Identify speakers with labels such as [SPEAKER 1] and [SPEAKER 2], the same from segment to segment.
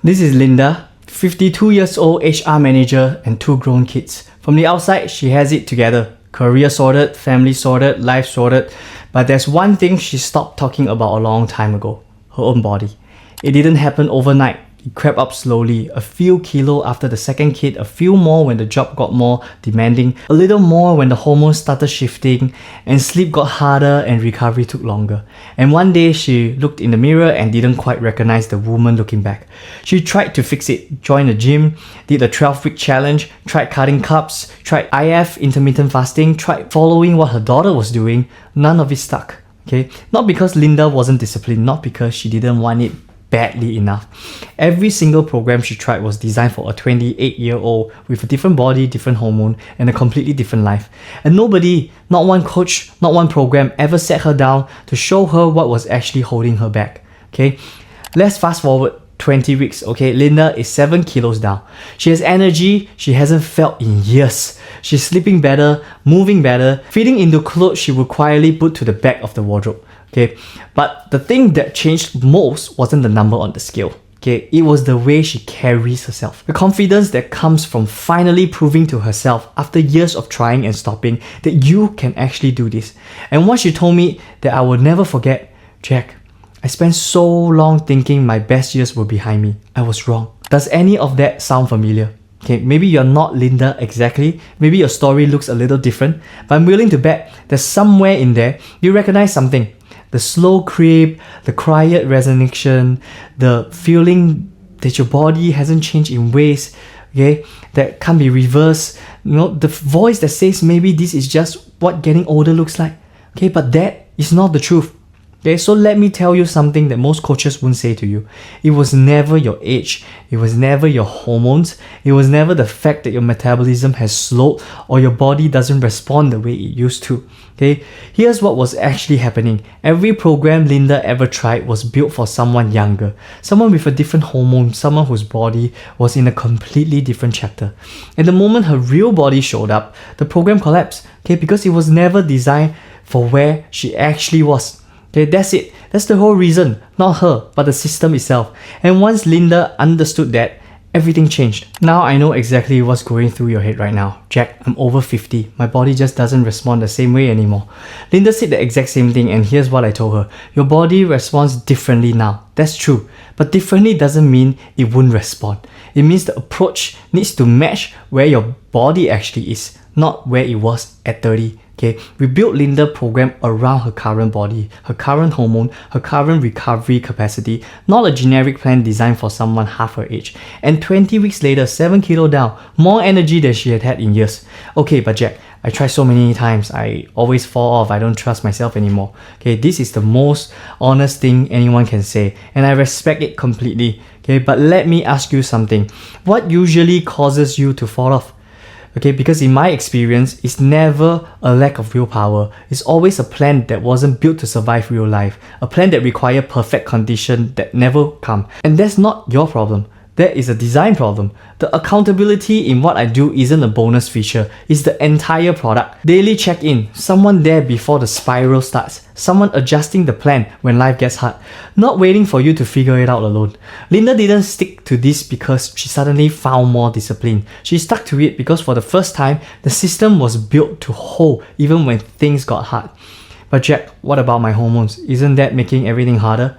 [SPEAKER 1] This is Linda, 52 years old HR manager and 2 grown kids. From the outside, she has it together. Career sorted, family sorted, life sorted. But there's one thing she stopped talking about a long time ago. Her own body. It didn't happen overnight. It crept up slowly, a few kilo after the second kid, a few more when the job got more demanding, a little more when the hormones started shifting, and sleep got harder and recovery took longer. And one day she looked in the mirror and didn't quite recognize the woman looking back. She tried to fix it, joined the gym, did the 12-week challenge, tried cutting carbs, tried IF, intermittent fasting, tried following what her daughter was doing. None of it stuck. Okay? Not because Linda wasn't disciplined, not because she didn't want it badly enough. Every single program she tried was designed for a 28-year-old with a different body, different hormone, and a completely different life. And nobody, not one coach, not one program, ever sat her down to show her what was actually holding her back. Okay, let's fast forward 20 weeks. Okay, Linda is 7 kilos down. She has energy she hasn't felt in years. She's sleeping better, moving better, fitting into clothes she would quietly put to the back of the wardrobe. Okay, but the thing that changed most wasn't the number on the scale. Okay, it was the way she carries herself. The confidence that comes from finally proving to herself after years of trying and stopping that you can actually do this. And what she told me that I will never forget, Jack, I spent so long thinking my best years were behind me. I was wrong. Does any of that sound familiar? Okay, maybe you're not Linda exactly, maybe your story looks a little different, but I'm willing to bet that somewhere in there you recognize something. The slow creep, the quiet resignation, the feeling that your body hasn't changed in ways, okay, that can't be reversed. You know, the voice that says maybe this is just what getting older looks like. Okay, but that is not the truth. Okay, so let me tell you something that most coaches won't say to you. It was never your age. It was never your hormones. It was never the fact that your metabolism has slowed or your body doesn't respond the way it used to. Okay, here's what was actually happening. Every program Linda ever tried was built for someone younger, someone with a different hormone, someone whose body was in a completely different chapter. And the moment her real body showed up, the program collapsed. Okay, because it was never designed for where she actually was. Okay, that's it. That's the whole reason. Not her, but the system itself. And once Linda understood that, everything changed. Now I know exactly what's going through your head right now. Jack, I'm over 50. My body just doesn't respond the same way anymore. Linda said the exact same thing, and here's what I told her. Your body responds differently now. That's true. But differently doesn't mean it won't respond. It means the approach needs to match where your body actually is, not where it was at 30. Okay, we built Linda's program around her current body, her current hormone, her current recovery capacity, not a generic plan designed for someone half her age. And 20 weeks later, 7 kilo down, more energy than she had had in years. Okay, but Jack, I tried so many times, I always fall off, I don't trust myself anymore. Okay, this is the most honest thing anyone can say, and I respect it completely. Okay, but let me ask you something. What usually causes you to fall off? Okay, because in my experience, it's never a lack of willpower. It's always a plan that wasn't built to survive real life. A plan that requires perfect condition that never come. And that's not your problem. That is a design problem. The accountability in what I do isn't a bonus feature, it's the entire product. Daily check-in, someone there before the spiral starts, someone adjusting the plan when life gets hard, not waiting for you to figure it out alone. Linda didn't stick to this because she suddenly found more discipline. She stuck to it because for the first time, the system was built to hold even when things got hard. But Jack, what about my hormones? Isn't that making everything harder?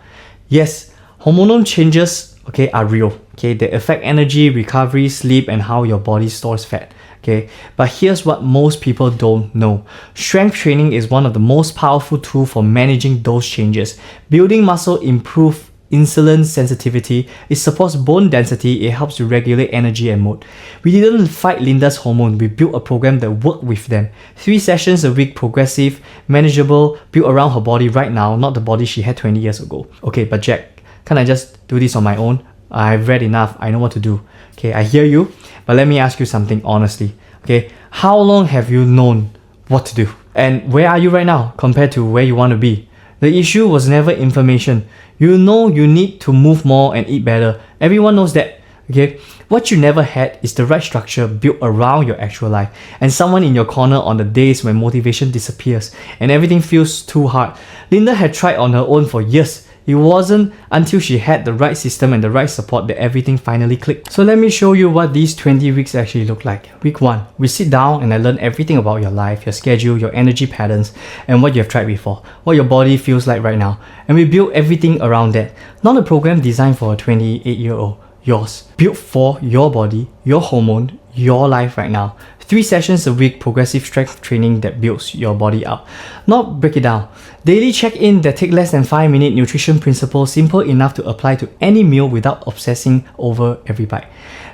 [SPEAKER 1] Yes, hormonal changes are real. Okay, they affect energy, recovery, sleep, and how your body stores fat. Okay, but here's what most people don't know. Strength training is one of the most powerful tools for managing those changes. Building muscle improves insulin sensitivity, it supports bone density, it helps to regulate energy and mood. We didn't fight Linda's hormone, we built a program that worked with them. 3 sessions a week, progressive, manageable, built around her body right now, not the body she had 20 years ago. Okay, but Jack, can I just do this on my own? I've read enough, I know what to do. Okay, I hear you, but let me ask you something honestly. Okay, how long have you known what to do? And where are you right now compared to where you want to be? The issue was never information. You know you need to move more and eat better. Everyone knows that. Okay, what you never had is the right structure built around your actual life and someone in your corner on the days when motivation disappears and everything feels too hard. Linda had tried on her own for years. It wasn't until she had the right system and the right support that everything finally clicked. So let me show you what these 20 weeks actually look like. Week 1, we sit down and I learn everything about your life, your schedule, your energy patterns, and what you have tried before, what your body feels like right now. And we build everything around that. Not a program designed for a 28-year-old. Yours. Built for your body, your hormone, your life right now. 3 sessions a week, progressive strength training that builds your body up. Not break it down. Daily check-in that take less than 5-minute nutrition principles, simple enough to apply to any meal without obsessing over every bite.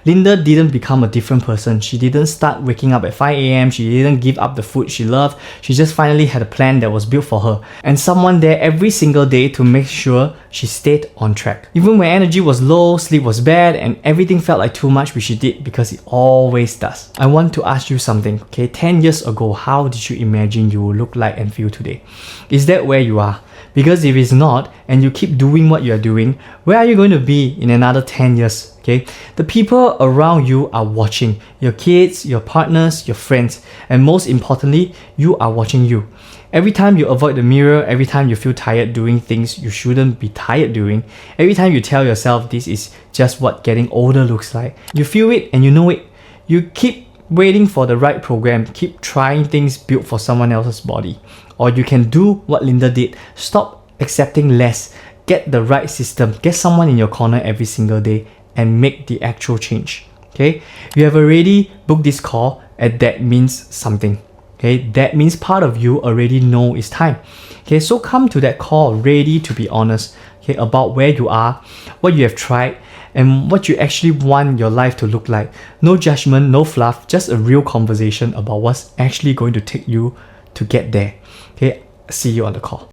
[SPEAKER 1] Linda didn't become a different person. She didn't start waking up at 5 a.m. She didn't give up the food she loved. She just finally had a plan that was built for her and someone there every single day to make sure she stayed on track. Even when energy was low, sleep was bad, and everything felt like too much, which she did because it always does. I want to ask you something, okay? 10 years ago, how did you imagine you would look like and feel today? Is that where you are? Because if it's not, and you keep doing what you are doing, where are you going to be in another 10 years? Okay, the people around you are watching. Your kids, your partners, your friends, and most importantly, you are watching you. Every time you avoid the mirror, every time you feel tired doing things you shouldn't be tired doing, every time you tell yourself this is just what getting older looks like, you feel it and you know it. You keep waiting for the right program, keep trying things built for someone else's body. Or you can do what Linda did. Stop accepting less. Get the right system. Get someone in your corner every single day and make the actual change. Okay, you have already booked this call, and that means something. Okay, that means part of you already know it's time. Okay, so come to that call ready to be honest, okay, about where you are, what you have tried, and what you actually want your life to look like. No judgment, no fluff, just a real conversation about what's actually going to take you to get there. Okay, see you on the call.